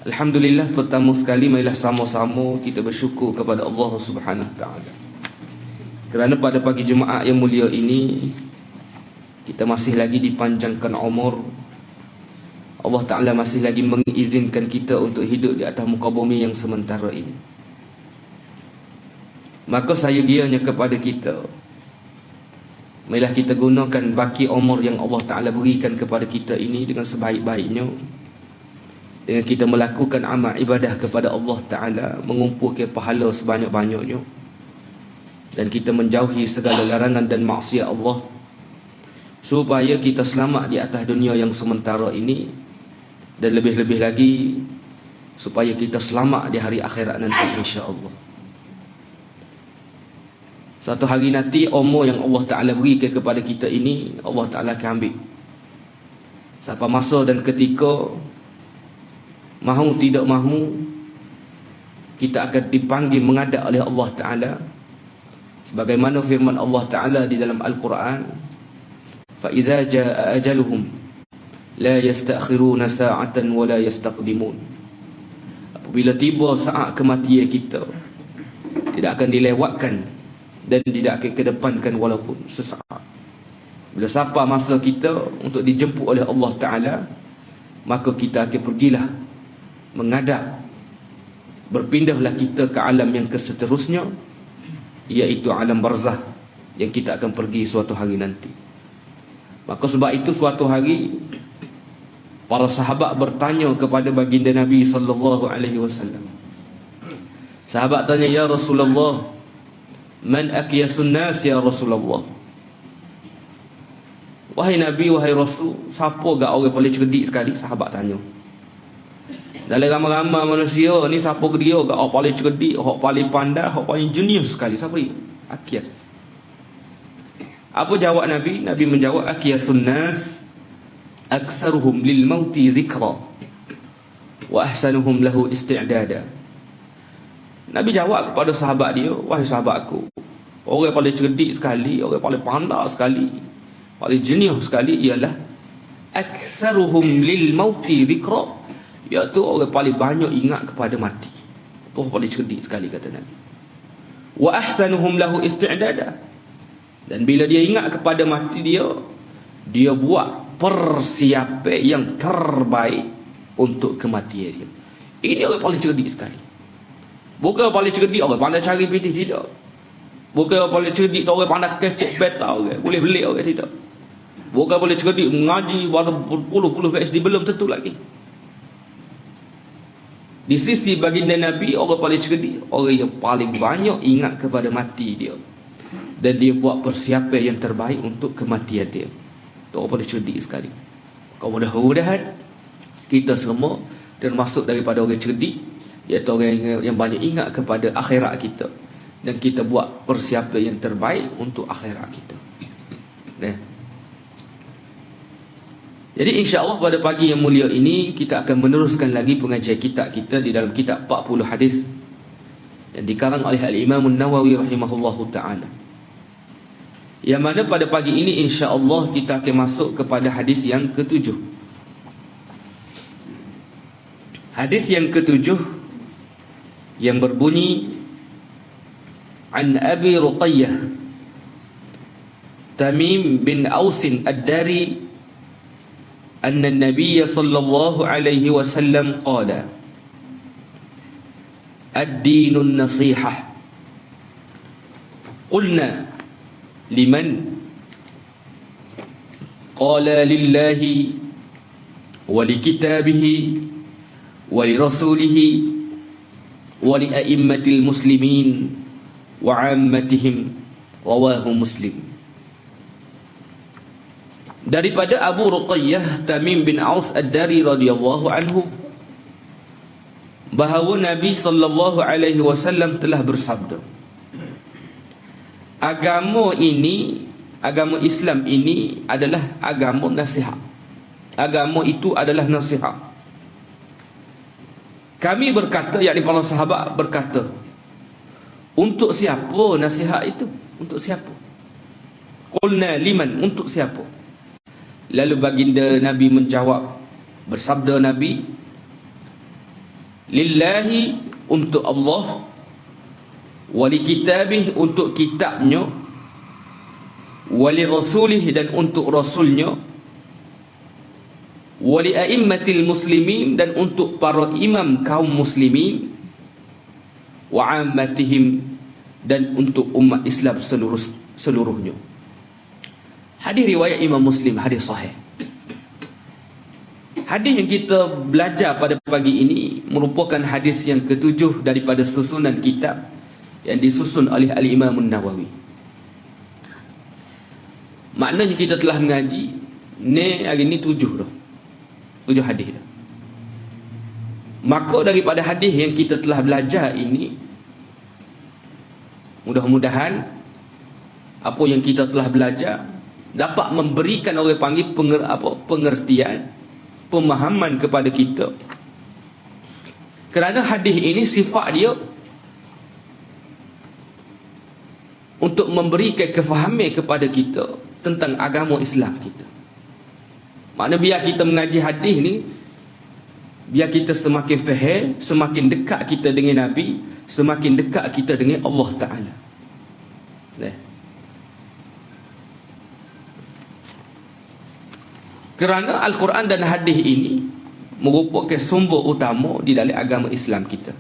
Alhamdulillah, pertama sekali marilah sama-sama kita bersyukur kepada Allah Subhanahu Wa Taala. Kerana pada pagi Jumaat yang mulia ini kita masih lagi dipanjangkan umur. Allah Taala masih lagi mengizinkan kita untuk hidup di atas muka bumi yang sementara ini. Maka saya gianya kepada kita, marilah kita gunakan baki umur yang Allah Taala berikan kepada kita ini dengan sebaik-baiknya, dengan kita melakukan amal ibadah kepada Allah Ta'ala, mengumpulkan pahala sebanyak-banyaknya, dan kita menjauhi segala larangan dan maksiat Allah, supaya kita selamat di atas dunia yang sementara ini, dan lebih-lebih lagi supaya kita selamat di hari akhirat nanti insya-Allah. Satu hari nanti umur yang Allah Ta'ala berikan kepada kita ini, Allah Ta'ala akan ambil. Sampai masa dan ketika, mahu tidak mahu, kita akan dipanggil menghadap oleh Allah Ta'ala, sebagaimana firman Allah Ta'ala di dalam Al-Quran, فَإِذَا جَاءَ أَجَلُهُمْ لَا يَسْتَأْخِرُونَ سَاعَةً وَلَا يَسْتَقْدِمُونَ. Apabila tiba saat kematian kita, tidak akan dilewatkan dan tidak akan kedepankan walaupun sesaat. Bila sampai masa kita untuk dijemput oleh Allah Ta'ala, maka kita akan pergilah menghadap, berpindahlah kita ke alam yang keseterusnya, iaitu alam barzah yang kita akan pergi suatu hari nanti. Maka sebab itu suatu hari para sahabat bertanya kepada baginda Nabi sallallahu alaihi wasallam. Sahabat tanya, "Ya Rasulullah, man akyasun nas ya Rasulullah?" Wahai Nabi, wahai Rasul, siapa gak orang paling cerdik sekali? Sahabat tanya. Dalam ramai-ramai manusia ni, siapa ke dia gak orang paling cerdik, orang paling pandai, orang paling jenius sekali? Siapa dia? Akyas. Apa jawab Nabi? Nabi menjawab, akyasun nas aksaruhum lil mauti zikra wa ahsanuhum lahu isti'dada. Nabi jawab kepada sahabat dia, wahai sahabatku, orang paling cerdik sekali, orang paling pandai sekali, paling jenius sekali ialah aksaruhum lil mauti zikra, iaitu orang paling banyak ingat kepada mati. Itu paling cerdik sekali, kata Nabi. Wa ahsanuhum lahu isti'dada, dan bila dia ingat kepada mati dia buat persiapan yang terbaik untuk kematian dia. Ini orang paling cerdik sekali. Bukan orang paling cerdik orang pandai cari pitih, tidak. Bukan orang paling cerdik orang pandai kecek beta orang, boleh beli orang, tidak. Bukan boleh cerdik mengaji berpuluh-puluh PhD, belum tentu lagi. Di sisi baginda Nabi, orang paling cerdik orang yang paling banyak ingat kepada mati dia, dan dia buat persiapan yang terbaik untuk kematian dia. Itu orang paling cerdik sekali. Kau mudah-mudahan kita semua termasuk daripada orang cerdik, iaitu orang yang banyak ingat kepada akhirat kita, dan kita buat persiapan yang terbaik untuk akhirat kita. Jadi insya-Allah pada pagi yang mulia ini kita akan meneruskan lagi pengajian kitab kita di dalam kitab 40 hadis yang dikarang oleh Al-Imam An-Nawawi rahimahullahu ta'ala. Yang mana pada pagi ini insya-Allah kita akan masuk kepada hadis yang ke-7. Hadis yang ke-7 yang berbunyi, An Abi Ruqayyah Tamim bin Ausin Ad-Dari anna an-nabiy sallallahu alaihi wasallam qala ad-dinun nasihah. Qulna liman? Qala lillahi wa likitabihi wa lirasulihi wa li'a'immatil muslimin wa 'ammatihim. Rawahu Muslim. Daripada Abu Ruqayyah Tamim bin Aus Ad-Dari radhiyallahu anhu, bahawa Nabi sallallahu alaihi wasallam telah bersabda, agama ini, agama Islam ini adalah agama nasihat. Agama itu adalah nasihat. Kami berkata, yakni para sahabat berkata, untuk siapa nasihat itu? Untuk siapa? Qulna liman? Untuk siapa? Lalu baginda Nabi menjawab, bersabda Nabi, Lillahi, untuk Allah, wali kitabih, untuk kitabnya, wali rasulih, dan untuk rasulnya, wali a'immatil muslimin, dan untuk para imam kaum muslimin, wa ammatihim, dan untuk umat Islam seluruhnya. Hadis riwayat Imam Muslim, hadis sahih. Hadis yang kita belajar pada pagi ini merupakan hadis yang ketujuh daripada susunan kitab yang disusun oleh Al-Imam An-Nawawi. Maknanya kita telah mengaji ni hari ni 7 dah. 7 hadis dah. Maka daripada hadis yang kita telah belajar ini, mudah-mudahan apa yang kita telah belajar dapat memberikan orang panggil pengertian, pemahaman kepada kita. Kerana hadis ini sifat dia untuk memberikan kefahaman kepada kita tentang agama Islam kita. Maknanya biar kita mengaji hadis ni, biar kita semakin faham, semakin dekat kita dengan Nabi, semakin dekat kita dengan Allah Ta'ala. Kerana Al-Quran dan hadis ini merupakan sumber utama di dalam agama Islam kita.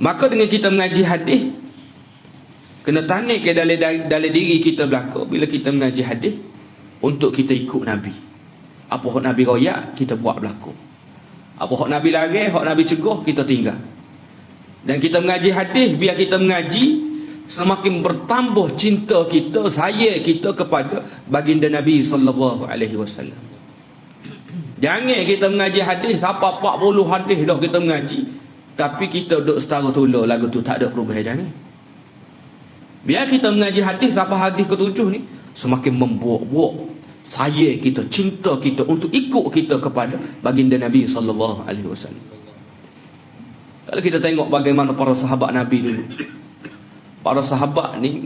Maka dengan kita mengaji hadis, kena tanik ke dalam diri kita belaka bila kita mengaji hadis, untuk kita ikut Nabi. Apa hak Nabi royak, kita buat belaka. Apa hak Nabi larang, hak Nabi cegah, kita tinggal. Dan kita mengaji hadis, biar kita mengaji semakin bertambah cinta kita, sayang kita kepada baginda Nabi sallallahu alaihi wasallam. Jangan kita mengaji hadis siapa 40 hadis dah kita mengaji, tapi kita duduk setara tula lagu tu tak ada perubahan. Jangan. Biar kita mengaji hadis siapa hadis ke-7 ni, semakin membuat-buat sayang kita, cinta kita untuk ikut kita kepada baginda Nabi sallallahu alaihi wasallam. Kalau kita tengok bagaimana para sahabat Nabi dulu, para sahabat ni,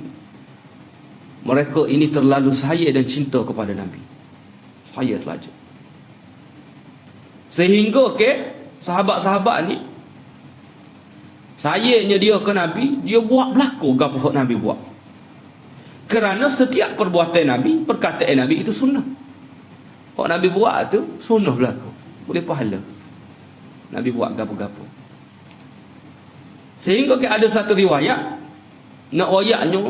mereka ini terlalu sayang dan cinta kepada Nabi. Sayang telaja. Sehingga sahabat-sahabat ni, sayangnya dia ke Nabi, dia buat berlaku apa yang Nabi buat. Kerana setiap perbuatan Nabi, perkataan Nabi itu sunnah. Kalau Nabi buat tu sunnah berlaku, boleh pahala. Nabi buat gapo-gapo. Sehingga ada satu riwayat, nak royaknya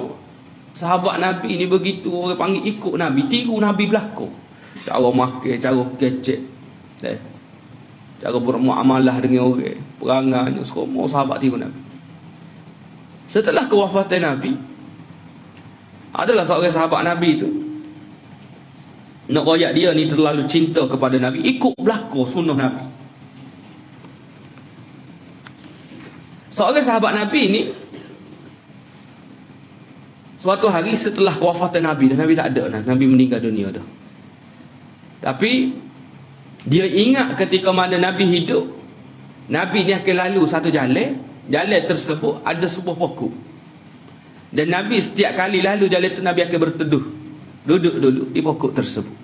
sahabat Nabi ni begitu orang panggil ikut Nabi, tiru Nabi belaka. Cara makan, cara kecek, cara bermuamalah dengan orang, perangainya, semua sahabat tiru Nabi. Setelah kewafatan Nabi, adalah seorang sahabat Nabi tu nak royak dia ni terlalu cinta kepada Nabi, ikut belaka sunnah Nabi. Seorang sahabat Nabi ni suatu hari setelah kewafatan Nabi, dan Nabi tak ada dah, Nabi meninggal dunia dah. Tapi dia ingat ketika mana Nabi hidup, Nabi ni akan lalu satu jalan tersebut ada sebuah pokok. Dan Nabi setiap kali lalu jalan itu, Nabi akan berteduh, duduk dulu di pokok tersebut.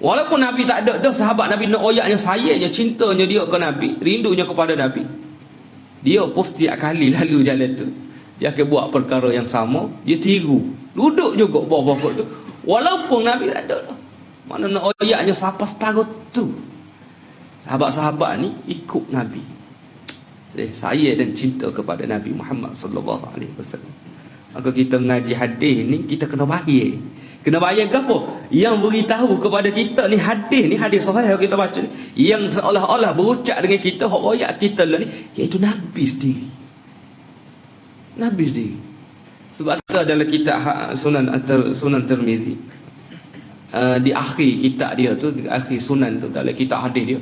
Walaupun Nabi tak ada dah, sahabat Nabi nak oyaknya, sayangnya, cintanya dia ke Nabi, rindunya kepada Nabi, dia pun setiap kali lalu jalan tu, dia akan buat perkara yang sama, dia tiru, duduk juga bawah pokok tu, walaupun Nabi tak ada dah. Mana nak oyaknya siapa setara tu. Sahabat-sahabat ni ikut Nabi, sayang dan cinta kepada Nabi Muhammad sallallahu alaihi wasallam. Maka kita mengaji hadis ni, kita kena bayar. Kena bayar ke apa? Yang beritahu kepada kita ni hadis sahih yang kita baca ni, yang seolah-olah berucap dengan kita, hak royak kita lah ni, iaitu Nabi sendiri. Nabi sendiri. Sebab tu adalah kitab Sunan Tirmizi, di akhir kitab dia tu, di akhir sunan tu, dalam kitab hadis dia,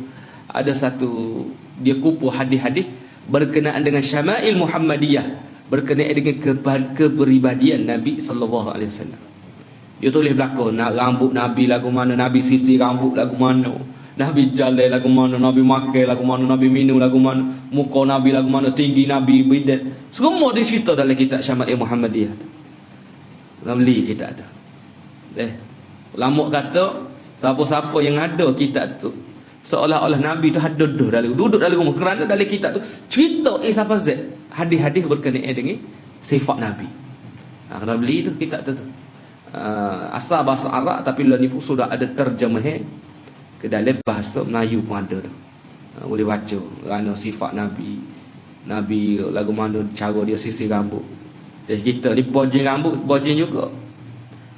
ada satu, dia kupu hadis-hadis berkenaan dengan syama'il Muhammadiyah, berkenaan dengan kepribadian Nabi sallallahu alaihi wasallam. Dia tulis belakang, rambut Nabi lagu mana, Nabi sisi rambut lagu mana, Nabi jalan lagu mana, Nabi makan lagu mana, Nabi minum lagu mana, muka Nabi lagu mana, tinggi Nabi, bidan, semua dicerita dalam kitab Syama'il Muhammadiyah tu. Dalam li kitab tu. Ulama kata Siapa-siapa yang ada kitab tu, seolah-olah Nabi tu duduk dalam rumah, kerana dalam kitab tu cerita siapa Z hadis-hadis berkenaan dengan sifat Nabi. Kena beli tu kitab tu. Asal bahasa Arab, tapi lah ni pun sudah ada terjemahan ke dalam bahasa Melayu pun ada tu. Boleh baca kerana sifat Nabi. Nabi lagu mana cara dia sisir rambut. Kita ni bojeng rambut, bojeng juga.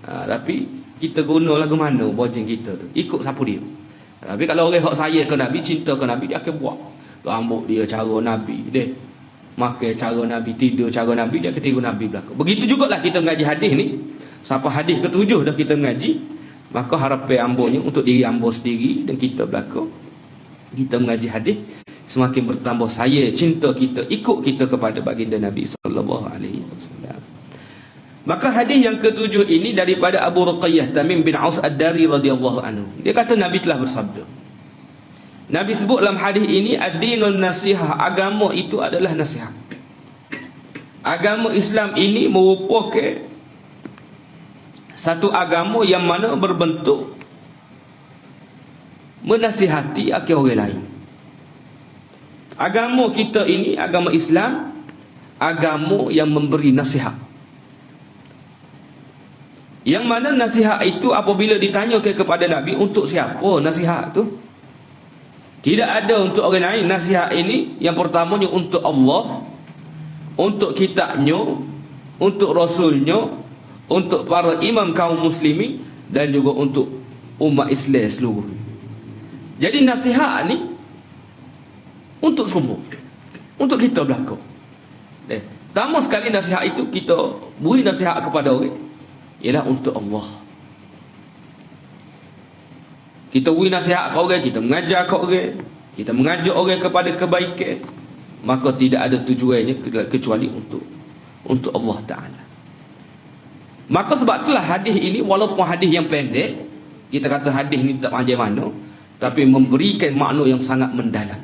Tapi kita guna lagu mana bojeng kita tu, ikut siapa dia. Tapi kalau orang hak saya ke Nabi, cinta ke Nabi, dia akan buat rambut dia cara Nabi dia, makan cara Nabi, tidur cara Nabi, dia akan tiru Nabi belakang. Begitu jugalah kita mengaji hadis ni. Sampai hadis ke-7 dah kita mengaji, maka harapan ambonya untuk diri ambo sendiri dan kita belakang, kita mengaji hadis semakin bertambah saya cinta kita, ikut kita kepada baginda Nabi sallallahu alaihi wasallam. Maka hadis yang ke-7 ini daripada Abu Ruqayyah Tamim bin Aus Ad-Dari radhiyallahu anhu. Dia kata Nabi telah bersabda. Nabi sebut dalam hadis ini, ad-dinun nasihah, agama itu adalah nasihat. Agama Islam ini merupakan satu agama yang mana berbentuk menasihati akhir orang lain. Agama kita ini, agama Islam, agama yang memberi nasihat. Yang mana nasihat itu apabila ditanya kepada Nabi, untuk siapa nasihat tu? Tidak ada untuk orang lain. Nasihat ini yang pertamanya untuk Allah, untuk kitabnya, untuk Rasulnya, untuk para imam kaum muslimin, dan juga untuk umat Islam seluruh. Jadi nasihat ni untuk semua, untuk kita belakang. Pertama sekali nasihat itu kita beri nasihat kepada orang, ialah untuk Allah. Kita beri nasihat kepada orang, kita mengajar kepada orang, kita mengajak orang kepada kebaikan, maka tidak ada tujuannya kecuali untuk Allah Ta'ala. Maka sebab itulah hadis ini, walaupun hadis yang pendek, kita kata hadis ni tak panjang mana, tapi memberikan makna yang sangat mendalam.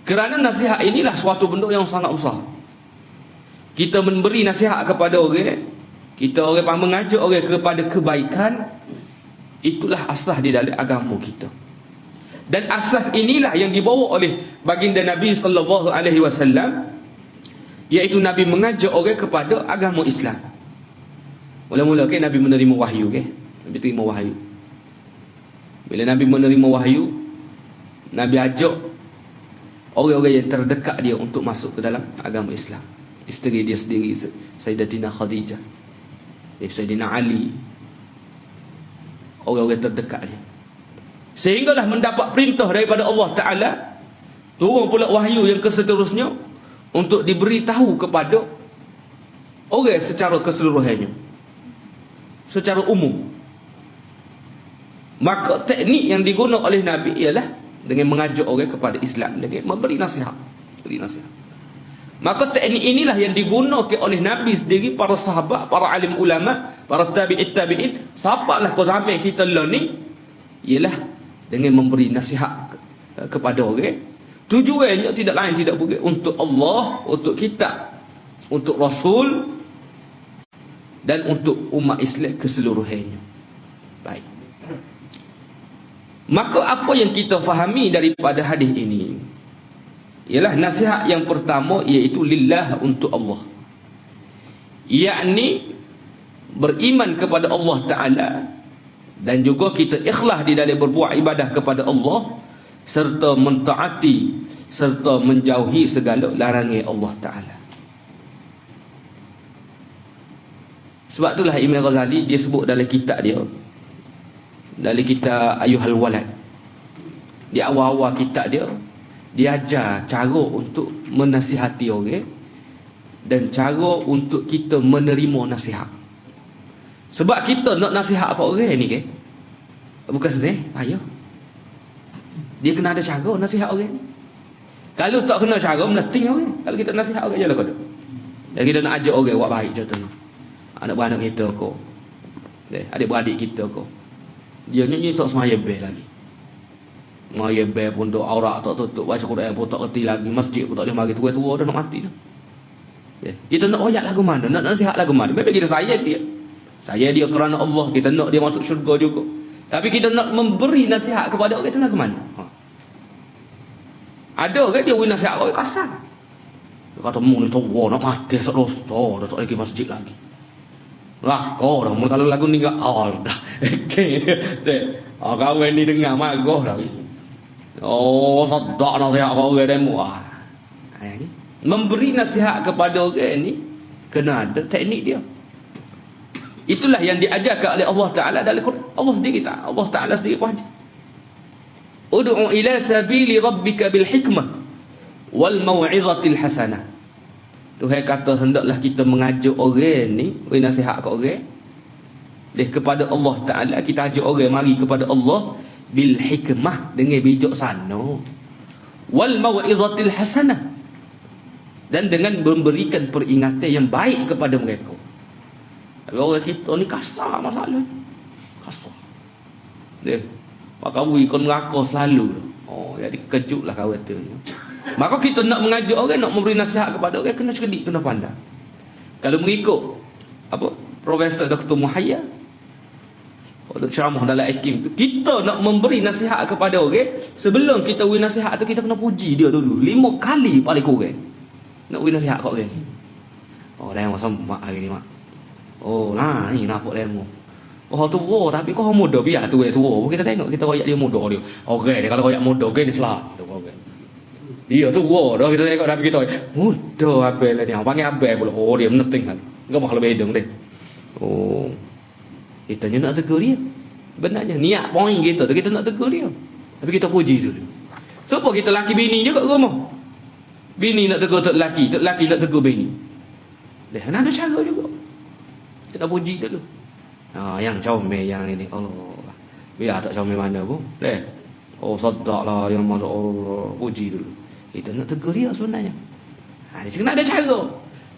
Kerana nasihat inilah suatu benda yang sangat besar. Kita memberi nasihat kepada orang, kita orang mengajak orang kepada kebaikan, itulah asas di dalam agama kita. Dan asas inilah yang dibawa oleh baginda Nabi sallallahu alaihi wasallam, iaitu Nabi mengajak orang kepada agama Islam. Mula-mula Nabi menerima wahyu, Nabi terima wahyu. Bila Nabi menerima wahyu, Nabi ajak orang-orang yang terdekat dia untuk masuk ke dalam agama Islam. Isteri dia sendiri, Sayyidatina Khadijah, Sayyidina Ali, orang-orang terdekat dia. Sehinggalah mendapat perintah daripada Allah Ta'ala, turun pula wahyu yang seterusnya untuk diberitahu kepada orang secara keseluruhannya, secara umum. Maka teknik yang digunakan oleh Nabi ialah dengan mengajak orang kepada Islam, dengan memberi nasihat. Maka teknik inilah yang digunakan oleh Nabi sendiri, para sahabat, para alim ulama, para tabi'in, sahabatlah kau zaman kita lah ni, ialah dengan memberi nasihat kepada orang. Tujuannya tidak lain tidak bukan untuk Allah, untuk kita, untuk Rasul, dan untuk umat Islam keseluruhannya. Baik. Maka apa yang kita fahami daripada hadis ini ialah nasihat yang pertama, iaitu lillah, untuk Allah. Yakni beriman kepada Allah Ta'ala, dan juga kita ikhlas di dalam berbuat ibadah kepada Allah, serta mentaati serta menjauhi segala larangan Allah Ta'ala. Sebab itulah Imam Ghazali dia sebut dalam kitab dia, dalam kitab Ayyuhal Walad, di awal-awal kitab dia, dia ajar cara untuk menasihati orang dan cara untuk kita menerima nasihat. Sebab kita nak nasihat apa orang ni bukan senang, payah. Dia kena ada cara nasihat orang. Kalau tak kena cara, meneting orang. Kalau kita nasihat orang je lah kau. Dan kita nak ajak orang buat baik contohnya. Anak-anak kita kau, adik-beradik kita kau, dia nyanyi tak semaya bel lagi. Semaya bel pun duk aurat tak tutup, baca Quran pun tak kerti lagi, masjid pun tak boleh mari, tua-tua dah nak mati dah. Kita nak royak lagu mana, nak nasihat lagu mana. Memang kita sayang dia. Sayang dia kerana Allah, kita nak dia masuk syurga juga. Tapi kita nak memberi nasihat kepada orang itu nak ke mana? Ada ke dia beri nasihat orang kasar? Dia kata, mu ni tua nak mati sak dosa, dah tak lagi masjid lagi. Lah kau dah, kalau lagu ni enggak dah. Kau ni dengar marah dah. Oh, sedak nasihat kepada orang demo. Memberi nasihat kepada orang ni kena ada teknik dia. Itulah yang diajarkan oleh Allah Ta'ala dalam Quran. Allah sendiri tak? Allah Ta'ala sendiri pun ajar. Ud'u ila sabili rabbika bil hikmah wal mau'izatil hasanah. Tuhan kata hendaklah kita mengajak orang ni, beri nasihat ke orang. Kepada Allah Ta'ala kita ajak orang mari kepada Allah bil hikmah, dengan bijaksana. Wal mau'izatil hasanah, dan dengan memberikan peringatan yang baik kepada mereka. Tapi orang kita ni kasar masalah. Kasar. Maka ikon neraka selalu. Oh, jadi kejutlah kawan tu. Maka kita nak mengajak orang, nak memberi nasihat kepada orang, kena cerdik, kena pandai. Kalau mengikut Profesor Dr. Muhayya waktu ceramah dalam Hakim tu, kita nak memberi nasihat kepada orang, sebelum kita beri nasihat tu kita kena puji dia dulu 5 kali paling kurang. Nak beri nasihat kat orang. Oh, dah masa mak hari ni mak. Oh, nah ni nampak demo. Oh, tua tapi kau muda biar tua. Kita tengok kita royak dia muda dia. Okey, dia kalau royak muda okey dia salah. Dia tua dah kita tengok tapi kita muda abel dia. Panggil abel pula. Oh, dia meneting kan. Enggak bakal lebih hidung dia. Oh. Kita nak tegur dia. Benarnya niat poin kita tu kita nak tegur dia. Tapi kita puji dulu. Siapa kita laki bini je kat rumah. Bini nak tegur tok laki nak tegur bini. Dah ada cara juga. Kita puji dulu. Yang comel yang ini Allah. Biar tak comel mana pun. Oh, sedaklah yang masuk Allah. Puji dulu. Kita nak tegur dia sebenarnya. Dia kena ada cara.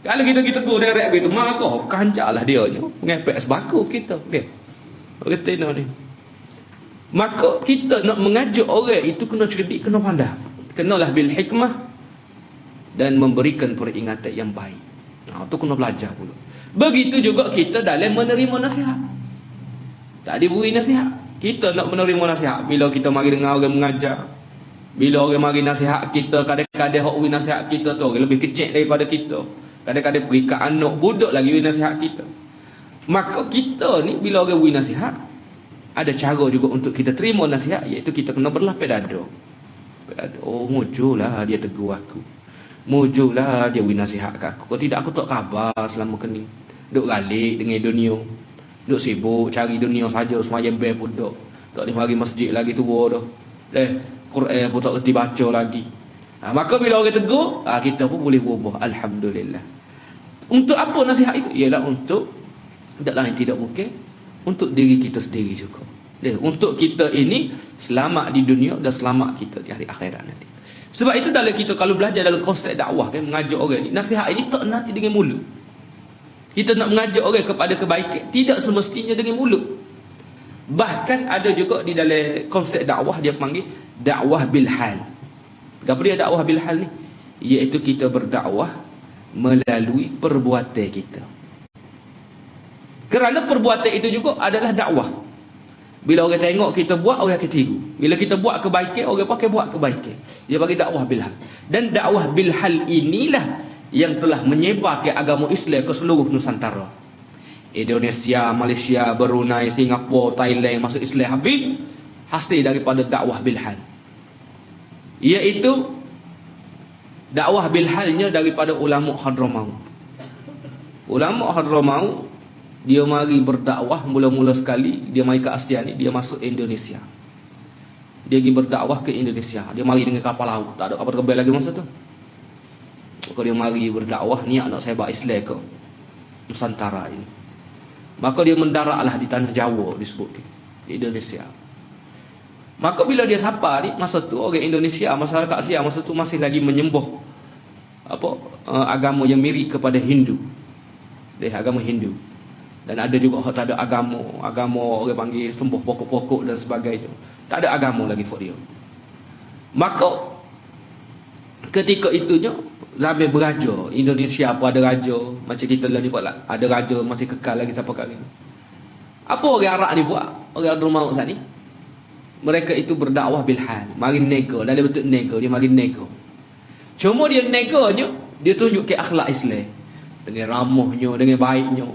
Kalau kita tegur direct begitu, maka kanjaklah dia ni. Ngepek sebako kita. Orang tena ni. Maka kita nak mengajak orang itu kena cerdik, kena pandai. Kenalah bil hikmah dan memberikan peringatan yang baik. Itu kena belajar pula. Begitu juga kita dalam menerima nasihat. Tak diberi nasihat. Kita nak menerima nasihat. Bila kita mari dengar orang mengajar, bila orang mari nasihat kita, kadang-kadang hak beri nasihat kita tu orang lebih kecil daripada kita. Kadang-kadang pergi ke anak budak lagi beri nasihat kita. Maka kita ni bila orang beri nasihat, ada cara juga untuk kita terima nasihat, iaitu kita kena berlapis dada. Oh, mujurlah dia tegur aku. Mujurlah dia beri nasihat kat aku. Kalau tidak aku tak khabar selama kini. Duk galik dengan dunia. Duk sibuk cari dunia saja, semayang bel pun duk. Tak boleh mari masjid lagi tua dah. Quran pun tak kerti baca lagi. Maka bila orang tegur, kita pun boleh berubah. Alhamdulillah. Untuk apa nasihat itu? Ialah untuk tidak lain tidak bukan untuk diri kita sendiri juga. Untuk kita ini selamat di dunia dan selamat kita di hari akhirat nanti. Sebab itu dalam kita kalau belajar dalam konsep dakwah kan, mengajak orang ni, nasihat ini tak nanti dengan mulut. Kita nak mengajak orang kepada kebaikan tidak semestinya dengan mulut. Bahkan ada juga di dalam konsep dakwah dia panggil dakwah bil hal. Apa dia dakwah bil hal ni? Iaitu kita berdakwah melalui perbuatan kita. Kerana perbuatan itu juga adalah dakwah. Bila orang tengok kita buat, orang akan tiru. Bila kita buat kebaikan, orang pakai buat kebaikan. Dia bagi dakwah bil hal. Dan dakwah bil hal inilah yang telah menyebar ke agama Islam ke seluruh Nusantara. Indonesia, Malaysia, Brunei, Singapura, Thailand masuk Islam habis hasil daripada dakwah bil hal. Iaitu dakwah bil halnya daripada ulama Hadramaut. Ulama Hadramaut dia mari berdakwah mula-mula sekali, dia mari ke Asia ni, dia masuk Indonesia. Dia pergi berdakwah ke Indonesia. Dia mari dengan kapal laut, tak ada kapal terbang lagi masa tu. Maka dia mari berdakwah ni nak sebar Islam ke Nusantara ini. Maka dia mendaratlah di tanah Jawa disebut di Indonesia. Maka bila dia sapa ni, masa tu orang Indonesia, masyarakat Asia masa tu masih lagi menyembah agama yang mirip kepada Hindu. Dia agama Hindu. Dan ada juga tak ada agama orang panggil sembah pokok-pokok dan sebagainya. Tak ada agama lagi for dia. Maka ketika itunya zaman beraja, Indonesia apa ada raja, macam kita lah ni buatlah, ada raja masih kekal lagi sampai kali ni. Apa orang Arab ni buat? Orang Hadramaut saat ni. Mereka itu berdakwah bil hal. Mari nego. Dalam bentuk nego. Dia mari nego. Cuma dia negonya, dia tunjuk ke akhlak Islam. Dengan ramahnya, dengan baiknya.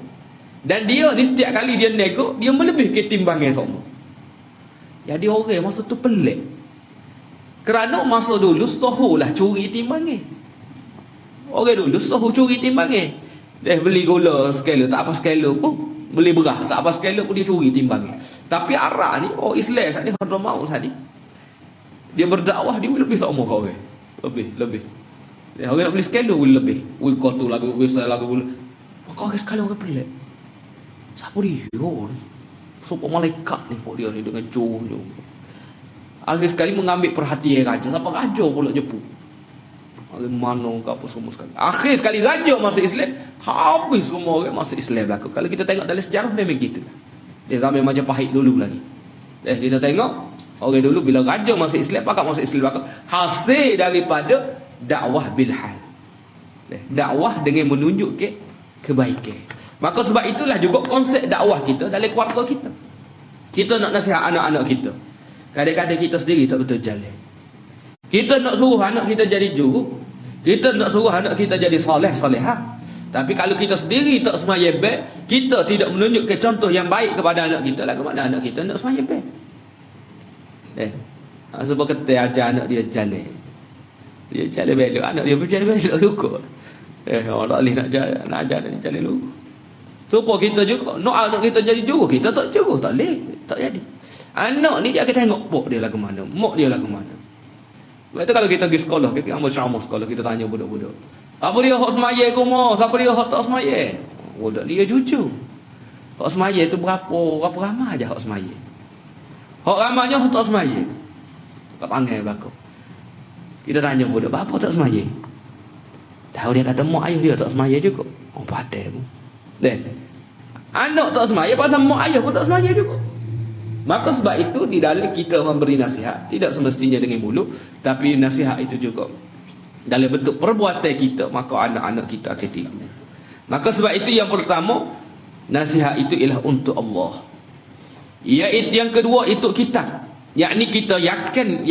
Dan dia ni setiap kali dia nego, dia melebih ke timbangnya semua. Jadi orang masa tu pelik. Kerana masa dulu sahulah curi timbangnya. Orang dulu sahu curi timbangnya. Dia beli gula sekilo, tak apa sekilo pun. Beli beras, tak apa sekilo pun dia curi timbangnya. Tapi Arab ni, orang Islam saat ni, Hadramaut saat ni, dia berdakwah, dia lebih sama kau orang. Lebih. Orang nak beli sekilo boleh lebih. Ui kau tu lagu, saya lagu boleh. Kau sekali orang pelik. Siapa dia ni? Sumpah malaikat ni kok dia ni dengan cuhnya. Akhir sekali mengambil perhatian raja. Siapa raja pula jepuk. Akhir mana ke apa semua sekali. Akhir sekali raja masuk Islam. Habis semua orang masuk Islam berlaku. Kalau kita tengok dalam sejarah memang gitu. Dia zaman Majapahit dulu lagi. Kita tengok. Orang dulu bila raja masuk Islam, pakak masuk Islam berlaku. Hasil daripada dakwah bilhal. Dakwah dengan menunjuk ke kebaikan. Maka sebab itulah juga konsep dakwah kita dalam keluarga kita. Kita nak nasihat anak-anak kita. Kadang-kadang kita sendiri tak betul jalan. Kita nak suruh anak kita jadi juru. Kita nak suruh anak kita jadi soleh, solehah. Tapi kalau kita sendiri tak semaya baik, kita tidak menunjukkan contoh yang baik kepada anak kita, lagu mana anak kita nak semaya baik. Sebab kata ajar anak dia jalan. Dia jalan belok, anak dia berjalan belok luka. Orang tak boleh nak ajar dia jalan luka. Supaya kita juga nak anak kita jadi juru, kita tak juru, tak boleh, tak jadi. Anak ni dia akan tengok pok dia lagu mana, mak dia lagu mana. Sebab itu kalau kita pergi sekolah, kita ambil ceramah sekolah, kita tanya budak-budak, apa dia hak semaya ke mau? Siapa dia hak tak semaya? Budak dia jujur. Hak semaya tu berapa ramai aja hak semaya. Hak ramainya hak tak semaya. Tak panggil belakang. Kita tanya budak, apa tak semaya? Tahu dia kata mak ayah dia tak semaya juga. Oh padai pun. Anak tak semaya pasal mak ayah pun tak semaya juga. Maka sebab itu di dalam kita memberi nasihat tidak semestinya dengan mulut, tapi nasihat itu juga dalam bentuk perbuatan kita, maka anak-anak kita akan tiru. Maka sebab itu yang pertama, nasihat itu ialah untuk Allah. Yang kedua itu kitab, yakni kita yakin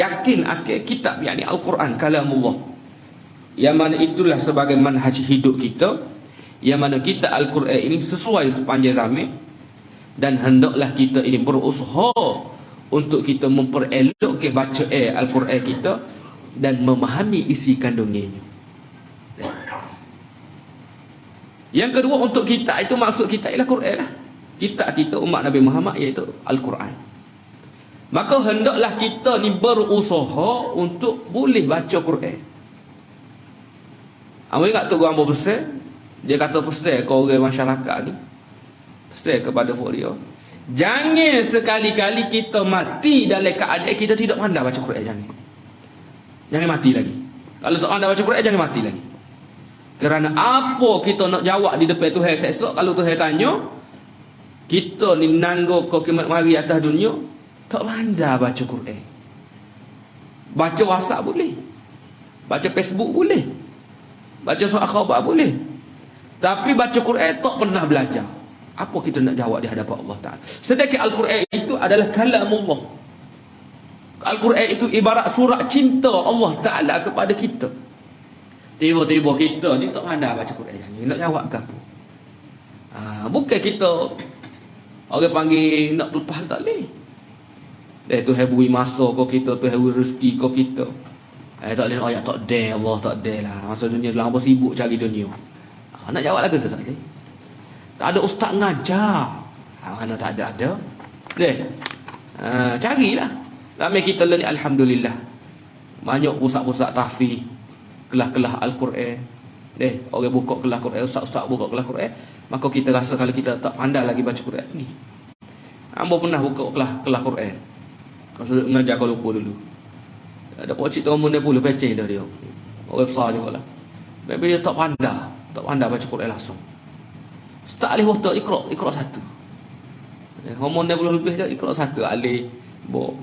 akan kitab, yakni Al-Quran, kalamullah. Yang mana itulah sebagai manhaj hidup kita. Yang mana kita Al-Quran ini sesuai sepanjang zaman. Dan hendaklah kita ini berusaha untuk kita memperelok ke baca Al-Quran kita dan memahami isi kandungnya. Yang kedua untuk kita itu, maksud kita ialah Quran lah. Kita umat Nabi Muhammad, iaitu Al-Quran. Maka hendaklah kita ni berusaha untuk boleh baca Quran. Awak ingat tu gambar besar? Dia kata pesan ke orang masyarakat ni, pesan kepada dia, jangan sekali-kali kita mati dalam keadaan kita tidak pandai baca Quran. Jangan mati lagi. Kalau tak pandai baca Quran, jangan mati lagi. Kerana apa kita nak jawab di depan Tuhan esok kalau Tuhan tanya, kita ni nanggo kau kiamat mari atas dunia tak pandai baca Quran. Baca WhatsApp boleh, baca Facebook boleh, baca surat khabar boleh, tapi baca Quran tak pernah belajar. Apa kita nak jawab di hadapan Allah Ta'ala? Sedangkan Al-Quran itu adalah kalamullah. Al-Quran itu ibarat surat cinta Allah Ta'ala kepada kita. Tiba-tiba kita ni tak pandai baca Quran. Nak jawab ke apa? Bukan kita orang panggil nak lepas, tak boleh. Tuhan beri masa kau kita, Tuhan beri rezeki kau kita. Tak boleh ayat tak ada, Allah tak ada lah. Masa dunia dalam apa sibuk cari dunia. Nak jawab lagi sesuatu. Tak ada ustaz ngajar. Mana tak ada. Carilah. Ramai kita ni alhamdulillah. Banyak pusat-pusat tahfiz, kelas-kelas Al-Quran. Orang buka kelas Quran, ustaz-ustaz buka kelas Quran. Maka kita rasa kalau kita tak pandai lagi baca Quran ni. Hamba pernah buka kelas Quran. Kalau mengajar kau lupa dulu. Ada pocik tu umur 10 pecah dah dia. Orang besar jugalah. Tapi dia tak pandai baca Quran langsung. Tak alih waktu ikra satu. Umur 10 lebih dah ikra satu alih bok.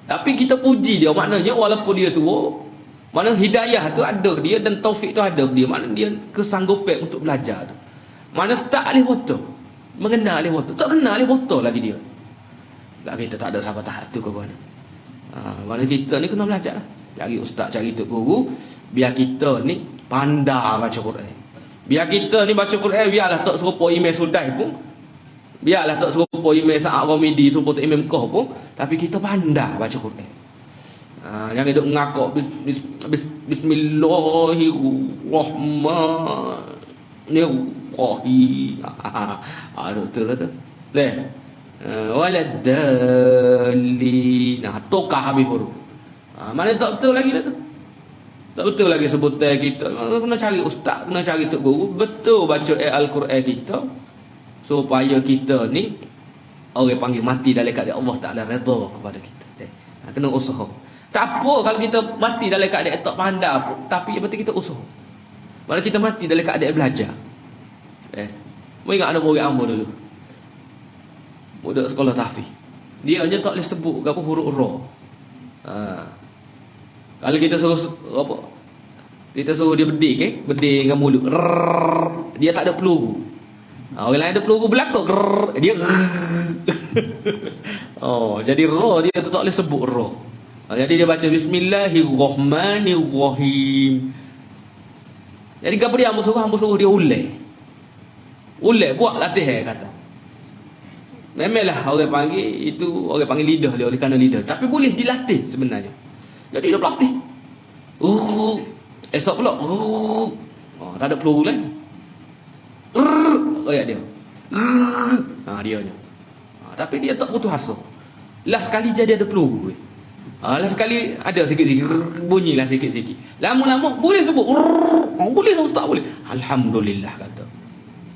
Tapi kita puji dia, maknanya walaupun dia tua, mana hidayah tu ada dia dan taufik tu ada dia, mana dia kesanggupan untuk belajar tu. Mana start alih waktu. Mengenal dia botol. Tak kenal dia botol lagi dia. Tak, kita tak ada sahabat tahap tu kawan. Mana kita ni kena belajar lah. Cari ustaz, cari tok guru. Biar kita ni pandai baca Quran. Biar kita ni baca Quran, biarlah tak serupa Imam Sudai pun. Biarlah tak serupa Imam Sa'ad Ramidi, serupa tak Imam Qah pun. Tapi kita pandai baca Quran. Jangan duk ngakak Bismillahirrahmanirrahim. Betul tu. Leh. Waladdallin. Tokah habis huruf. Mana tak betul lagi dah tu. Tak betul lagi sebutan kita. Kena cari ustaz, kena cari tok guru. Betul baca Al-Quran kita. Supaya kita ni orang panggil mati dalam keadaan Allah Ta'ala redha kepada kita. Kena usaha. Tak apa kalau kita mati dalam keadaan tak pandai pun. Tapi yang penting kita usaha. Malah kita mati dalam keadaan belajar. Ingat ada murid hamba dulu. Budak sekolah tahfiz. Dia hanya tak boleh sebut apa huruf ra. Kalau kita suruh apa? Kita suruh dia berdiri, berdiri dengan mulut. Dia tak ada peluru. Orang lain ada peluru belakang. Dia jadi ra dia tu tak boleh sebut ra. Jadi dia baca Bismillahirrahmanirrahim. Jadi apa dia hamba suruh dia ulai. Ulai buat latihan kata. Memanglah orang panggil itu orang panggil lidah dia oleh kerana lidah. Tapi boleh dilatih sebenarnya. Jadi dia berlatih. Esok pula. Tak ada peluru lagi. Ayat dia. Dianya. Tapi dia tak putus asa. Last sekali jadi ada peluru. Last sekali ada sikit-sikit. Bunyilah sikit-sikit. Lama-lama boleh sebut. Boleh tak boleh. Alhamdulillah kata.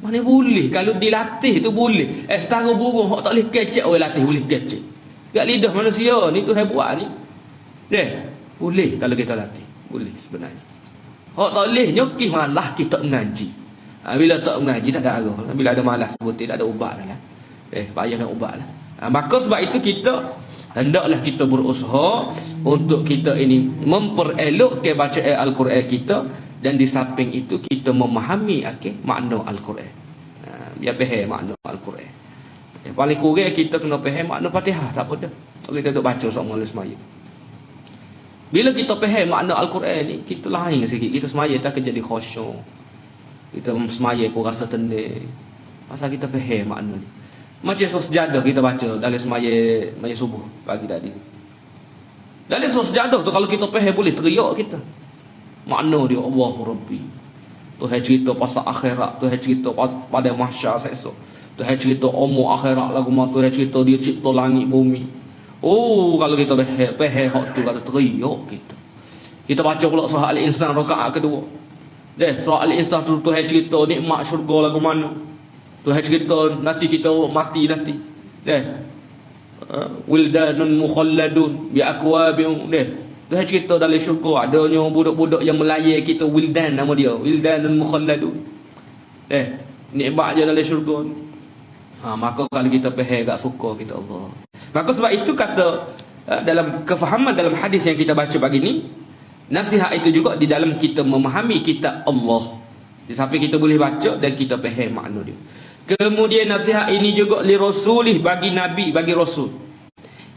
Mana boleh. Kalau dilatih tu boleh. Setara burung hak tak boleh kecek orang latih boleh kecek. Dekat lidah manusia ni tu saya buat ni. Boleh kalau kita latih. Boleh sebenarnya. Hak tak boleh nyokih malah kita mengaji. Bila tak mengaji tak ada arah. Bila ada malas sebut tak ada ubat lah. Payah nak ubat lah. Maka sebab itu kita hendaklah kita berusaha untuk kita ini memperelokkan bacaan Al-Quran kita. Dan di samping itu kita memahami makna Al-Quran. Biar faham makna Al-Quran. Yang paling kurang kita kena faham makna Fatihah. Tak apa dah. Kita duduk baca semua semaya. Bila kita faham makna Al-Quran ni, kita lain sikit. Kita semaya tak akan jadi khusyuk. Kita semaya pun rasa tenang. Pasal kita faham makna ni. Macam surah sejadah kita baca dalam semaya subuh pagi tadi. Dalam surah sejadah tu kalau kita faham boleh teriak kita. Makna dia Allahu Rabbi. Tuhan cerita pasal akhirat, Tuhan cerita pada mahsyar esok. Tuhan cerita umur akhirat lagu mak, Tuhan cerita dia cipta langit bumi. Kalau kita faham hak tu kata teriak kita. Kita baca pula surah Al-Insan rakaat kedua. Surah Al-Insan tu Tuhan cerita nikmat syurga lagu mana. Tuhan cerita nanti kita mati nanti. Wildanun mukhalladun bi akwabin. Tuhan cerita dalam syurga adanya budak-budak yang melayar kita, wildan nama dia, wildanun mukhalladun. Nikmat je dalam syurga ni. Maka kalau kita faham tak suka kita Allah. Maka sebab itu kata dalam kefahaman dalam hadis yang kita baca pagi ni, nasihat itu juga di dalam kita memahami kitab Allah. Di samping kita boleh baca dan kita faham makna dia. Kemudian nasihat ini juga li rasulih, bagi nabi, bagi rasul.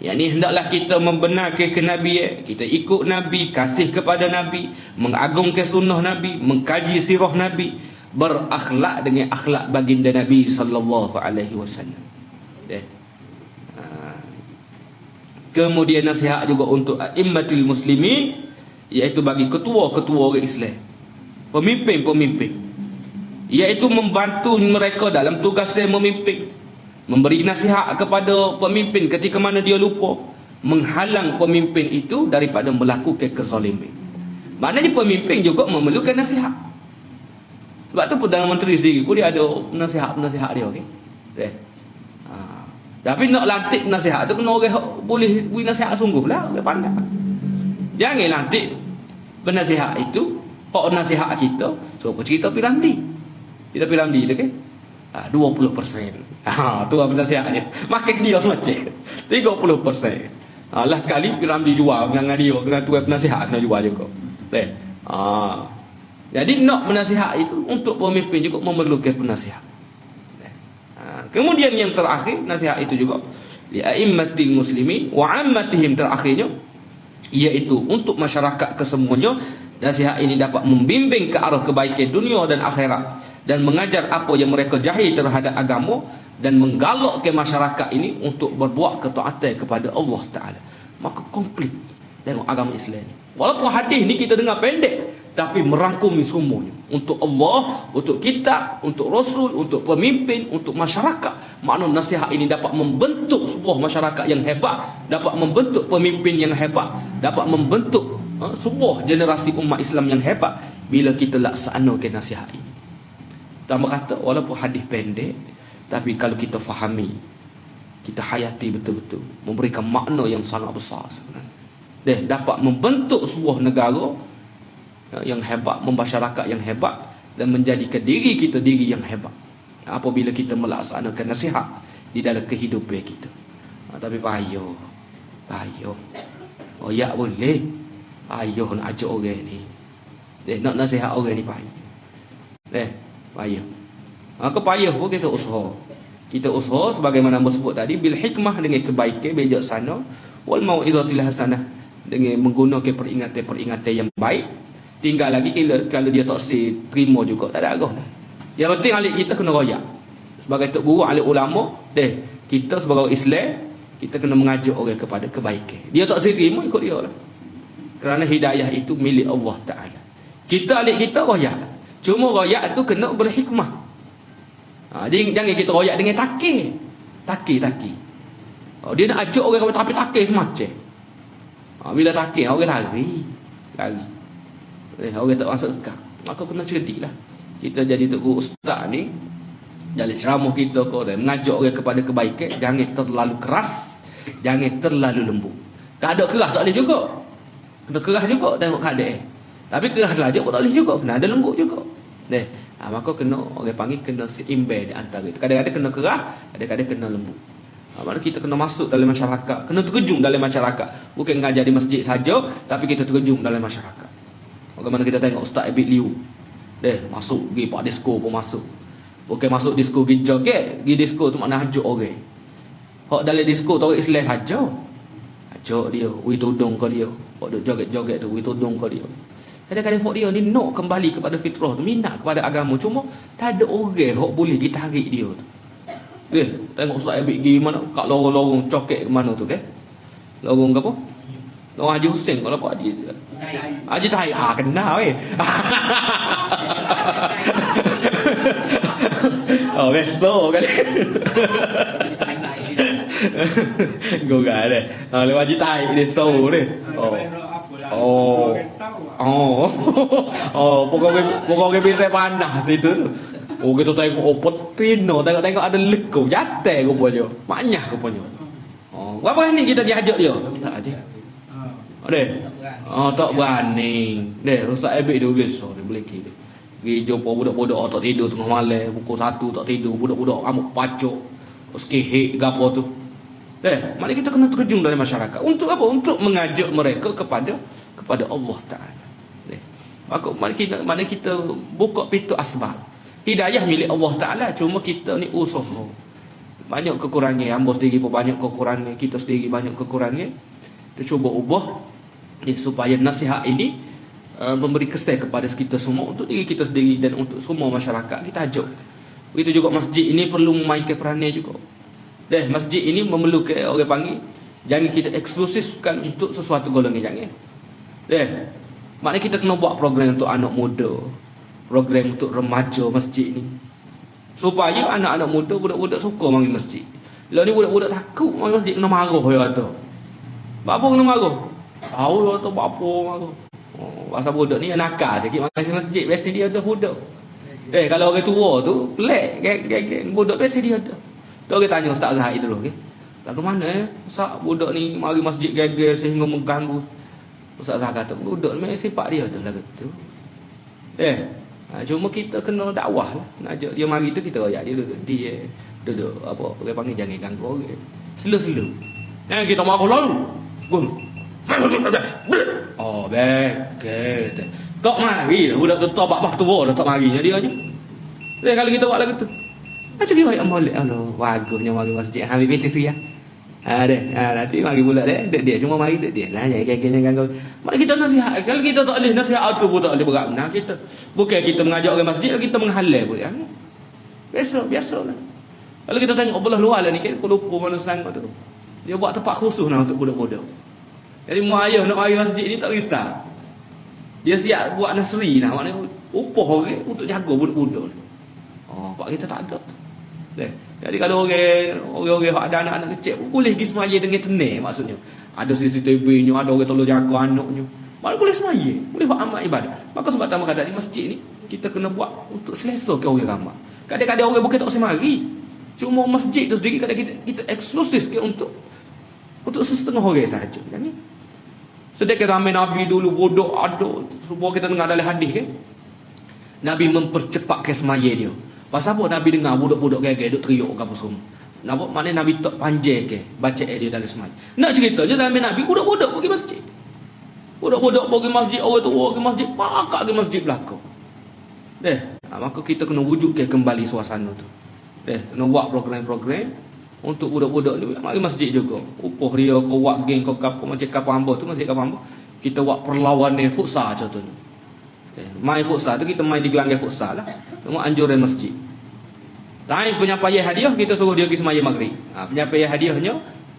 Yang ni hendaklah kita membenarkan ke Nabi, kita ikut Nabi, kasih kepada Nabi, mengagungkan sunnah Nabi, mengkaji sirah Nabi, berakhlak dengan akhlak baginda Nabi sallallahu alaihi wasallam. Kemudian nasihat juga untuk a'immatul muslimin, iaitu bagi ketua-ketua orang Islam, pemimpin-pemimpin, iaitu membantu mereka dalam tugas memimpin. Memberi nasihat kepada pemimpin ketika mana dia lupa, menghalang pemimpin itu daripada melakukan kezaliman. Maknanya pemimpin juga memerlukan nasihat. Sebab tu Perdana Menteri sendiri pun dia ada nasihat dia, okey. Tapi nak lantik nasihat tu kena orang boleh beri nasihat sungguh lah, orang pandai. Jangan lantik penasihat itu hak nasihat kita suruh cerita Piramli. Kita Piramli tu kan 20%. Tu apa nasihatnya. Makin dia semacam 30%. Lah kali Piramli jual dengan dia, dengan tuan penasihat nak jual juga. Jadi nak penasihat itu untuk pemimpin juga memerlukan penasihat. Kemudian yang terakhir nasihat itu juga li a'immatil muslimin wa 'ammatihim, terakhirnya iaitu untuk masyarakat kesemuanya. Nasihat ini dapat membimbing ke arah kebaikan dunia dan akhirat dan mengajar apa yang mereka jahil terhadap agama dan menggalak ke masyarakat ini untuk berbuat ketaatan kepada Allah Ta'ala. Maka komplit tengok agama Islam ni. Walaupun hadis ni kita dengar pendek, tapi merangkumi semuanya. Untuk Allah, untuk kita, untuk Rasul, untuk pemimpin, untuk masyarakat. Makna nasihat ini dapat membentuk sebuah masyarakat yang hebat, dapat membentuk pemimpin yang hebat, dapat membentuk sebuah generasi umat Islam yang hebat bila kita laksanakan nasihat ini. Tambah kata, walaupun hadis pendek, tapi kalau kita fahami, kita hayati betul-betul, memberikan makna yang sangat besar sebenarnya. Dapat membentuk sebuah negara yang hebat, masyarakat yang hebat, dan menjadikan diri kita diri yang hebat apabila kita melaksanakan nasihat di dalam kehidupan kita. Tapi payah. Oh ya boleh. Payah nak ajak orang ni. Nak nasihat orang ni payah. Payah. Maka payah pun kita usaha. Kita usaha sebagaimana disebut tadi, bil hikmah, dengan kebaikan, bijaksana, wal mau'izatil hasanah, dengan menggunakan peringatan yang baik. Tinggal lagi kalau dia tak terima juga, tak ada arah dah. Yang penting alik kita kena royak. Sebagai tok guru, alik ulama, kita sebagai Islam, kita kena mengajak orang kepada kebaikan. Dia tak terima, ikut dia lah. Kerana hidayah itu milik Allah Ta'ala. Kita alik kita royak. Cuma royak tu kena berhikmah. Jangan kita royak dengan takir. Dia nak ajak orang kepada takir semacam. Bila takir, orang lari. Orang tak masuk dekat. Maka kena cerdik lah. Kita jadi tok ustaz ni, dalam ceramah kita mengajak orang kepada kebaikan, jangan terlalu keras, jangan terlalu lembut. Keadaan keras tak boleh juga. Kena keras juga tengok keadaan. Tapi keras saja pun tak boleh juga, kena ada lembut juga. Maka kena, orang panggil kena seimbang di antara itu. Kadang-kadang kena keras, kadang-kadang kena lembut. Mana kita kena masuk dalam masyarakat, kena terjun dalam masyarakat. Bukan mengajar di masjid saja, tapi kita terjun dalam masyarakat. Bagaimana kita tengok Ustaz Abid Liu, masuk pergi pak disko pun masuk. Bukan masuk disko pergi joget. Pergi disko tu makna hajuk orang. Hak dalam disko tu orang Islam saja. Hajuk dia, ui tudung ke dia. Hak duk joget-joget tu, ui tudung ke dia. Kadang-kadang hak dia ni nak kembali kepada fitrah tu, minat kepada agama. Cuma tak ada orang hak boleh ditarik dia tu. Tengok Ustaz Abid pergi mana, kat lorong-lorong coket ke mana tu lorong ke apa? Lorong Haji Hussein kalau apa Haji Tahir. Kenal besok kan. Gua ada. Lewat Haji Tahir dia so ni. Pokoknya bisa panas situ tu. Kita tengok Petino, tengok ada lekuk jatuh rupanya. Banyak rupanya. Berapa ni kita diajak dia? Tak aja. Tak berani. Rusak Abid dia biasa dia boleh kira. Pergi jumpa budak-budak tak tidur tengah malam, pukul 1 tak tidur, budak-budak amuk pacuk, skihik ke apa tu. Mari kita kena terjun dalam masyarakat. Untuk apa? Untuk mengajak mereka kepada Allah Ta'ala. Mari kita buka pintu asbab. Hidayah milik Allah Ta'ala, cuma kita ni usaha. Banyak kekurangan, hamba sendiri pun banyak kekurangan, kita sendiri banyak kekurangan. Kita cuba ubah supaya nasihat ini memberi kesan kepada kita semua, untuk diri kita sendiri dan untuk semua masyarakat. Kita ajak. Begitu juga masjid ini perlu memainkan peranan juga. Masjid ini memerlukan orang panggil, jangan kita eksklusifkan untuk sesuatu golongan, jangan. Maknanya kita kena buat program untuk anak muda, program untuk remaja masjid ni, supaya anak-anak muda, budak-budak suka mari masjid. Lah ni budak-budak takut mari masjid, kena marah dia kata. Apa kena marah? Tahu dia kata apa marah. Pasal budak ni nakal sikit mari masjid, biasa dia ada budak. Kalau orang tua tu pelik, budak biasa dia ada. Tu orang tanya Ustaz Zahid dulu, bagaimana Ustaz budak ni mari masjid gagal sehingga mengganggu. Ustaz Zahid kata budak ni sifat dia adalah gitu. Cuma kita kena dakwah lah. Nak ajak dia mari tu kita royak dia duduk apa orang panggil jangan ganggu orang. Selo-selo. Kita marah lalu. Tak mari budak tu tak tua dah tak marinya dia aja. Kalau kita buat lagu tu. Macam dia yang molek. Allah, bagusnya mari masjid. Ambil PTC ya. Nanti mari pula dia cuma mari dia lah jangan ganggu. Mari kita nasihat. Kalau kita tak boleh nasihat tu pun tak boleh berat benar kita. Bukan kita mengajak orang masjid, kita menghalal pun. Biasalah. Kalau kita tengok belah luar lah ni, kita lupa mana Selangor tu. Dia buat tempat khusus lah untuk budak-budak. Jadi mak ayah nak mari masjid ni tak risau. Dia siap buat nasri lah, maknanya upah orang untuk jaga budak-budak ni. Pak kita tak ada. Jadi kalau orang ada anak-anak kecil boleh pergi semaya dengan tenang maksudnya. Ada CCTV-nya, ada orang tolong jaga anaknya. Malah boleh semaya, boleh buat amal ibadah. Maka sebab tamu kata di masjid ni kita kena buat untuk selesa ke orang ramai. Kadang-kadang orang bukan tak semari. Cuma masjid tu sendiri kadang kita eksklusif ke untuk setengah orang sahaja kan ni. Sedekah ramai Nabi dulu bodoh ada supaya kita dengar dalam hadis kan. Nabi mempercepat ke semaya dia. Pasal apa Nabi dengar budak-budak gagah duk teriak ke apa semua. Nampak maknanya Nabi tak panjang ke baca dia dalam semai. Nak cerita je dalam Nabi budak-budak pergi masjid. Budak-budak pergi masjid, orang tua pergi masjid, pakak pergi masjid belakang. Maka kita kena wujud ke kembali suasana tu. Kena buat program-program untuk budak-budak ni mari masjid juga. Upah dia kau buat geng kau kapal macam kapal hamba tu masjid kapal hamba. Kita buat perlawanan futsal contohnya. Main futsal tu kita main di gelanggang futsal lah. Semua anjuran masjid. Tapi penyampaian hadiah kita suruh dia pergi semaya maghrib. Penyampaian hadiahnya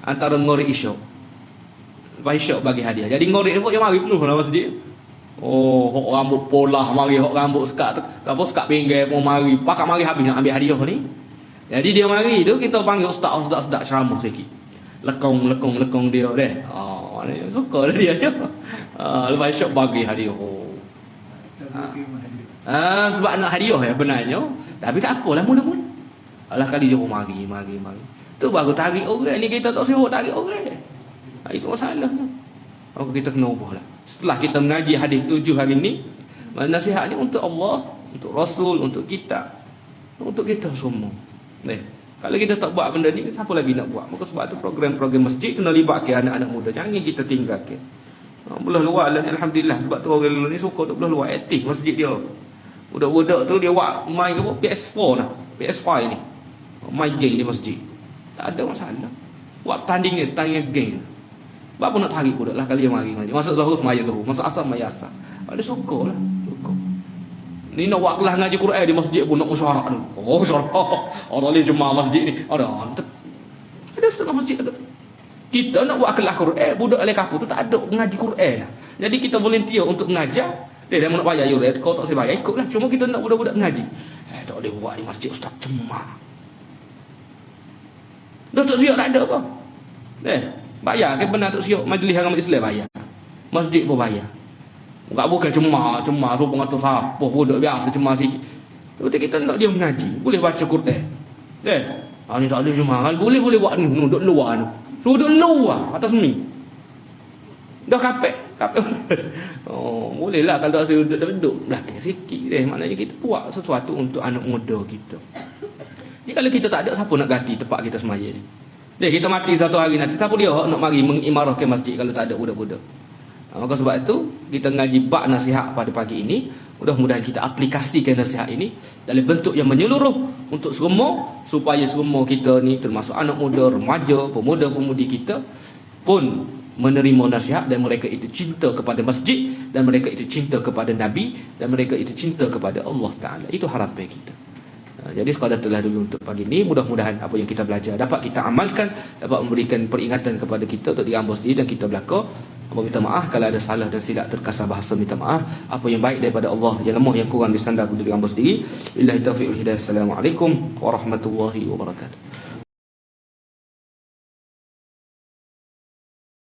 antara ngori isyak. Lepas isyak bagi hadiah. Jadi ngori ni yang mari penuh lah masjid. Hok rambut polah mari, hok rambut sekat tu. Apa sekat pinggir pun mari. Pakak mari habis nak ambil hadiah ni. Jadi dia mari tu kita panggil ustaz ceramah sikit. Lekong dia deh. Maknanya suka lah dia. Lepas isyak bagi hadiah. Sebab nak hadiah ya benarnya. Tapi tak apalah mula-mula. Alah kali dia pun mari. Tu baru tarik orang ni kita tak sibuk tarik orang. Itu masalahnya. Maka kita kena ubahlah. Setelah kita mengaji hadis 7 hari ni, nasihat ni untuk Allah, untuk Rasul, untuk kita semua. Kalau kita tak buat benda ni, siapa lagi nak buat? Maka sebab tu program-program masjid kena libatkan anak-anak muda. Jangan kita tinggalkan. Belah luar lah alhamdulillah sebab tu orang ni suka tu belah luar aktif masjid dia. Budak-budak tu dia buat main apa PS4 lah, PS5 ni. Main game di masjid. Tak ada masalah. Buat tandingan game. Sebab apa nak tarik budak lah kali yang mari. Masuk zuhur semaya zuhur, masuk asar semaya asar. Ada suka lah. Ni nak buat kelas ngaji Quran di masjid pun nak mesyuarat tu. Mesyuarat. Orang ni jemaah masjid ni. Ada setengah masjid ada. Kita nak buat kelas Quran, budak alih kapur tu tak ada ngaji Quran lah. Jadi kita volunteer untuk mengajar. Dia nak bayar yurat, kau tak saya bayar, ikutlah. Cuma kita nak budak-budak mengaji. Tak boleh buat di masjid ustaz cemar. Datuk siap tak ada apa. Bayar ke benar Datuk siap majlis agama Islam bayar. Masjid pun bayar. Bukan cemar so pengatur siapa budak biasa cemar sikit. Betul kita nak dia mengaji, boleh baca Quran. Ni tak boleh cemar. Boleh buat ni duduk luar ni. Duduk luar atas mi. Dah kapek. Bolehlah kalau tak duduk belakang sikit maknanya kita buat sesuatu untuk anak muda kita. Ni kalau kita tak ada siapa nak ganti tempat kita semaya ni. Kita mati satu hari nanti siapa dia nak mari mengimarahkan masjid kalau tak ada budak-budak. Maka sebab itu kita ngaji bab nasihat pada pagi ini. Mudah-mudahan kita aplikasikan nasihat ini dalam bentuk yang menyeluruh untuk semua, supaya semua kita ni termasuk anak muda, remaja, pemuda-pemudi kita pun menerima nasihat dan mereka itu cinta kepada masjid dan mereka itu cinta kepada Nabi dan mereka itu cinta kepada Allah Ta'ala. Itu harapan kita. Jadi sekadar itulah dulu untuk pagi ini. Mudah-mudahan apa yang kita belajar dapat kita amalkan, dapat memberikan peringatan kepada kita untuk diambil sendiri dan kita belaka. Apa minta maaf kalau ada salah dan silap terkasar bahasa, minta maaf. Apa yang baik daripada Allah, yang lemah yang kurang disandar untuk diambil sendiri. Billahi taufiq wal hidayah. Assalamualaikum warahmatullahi wabarakatuh.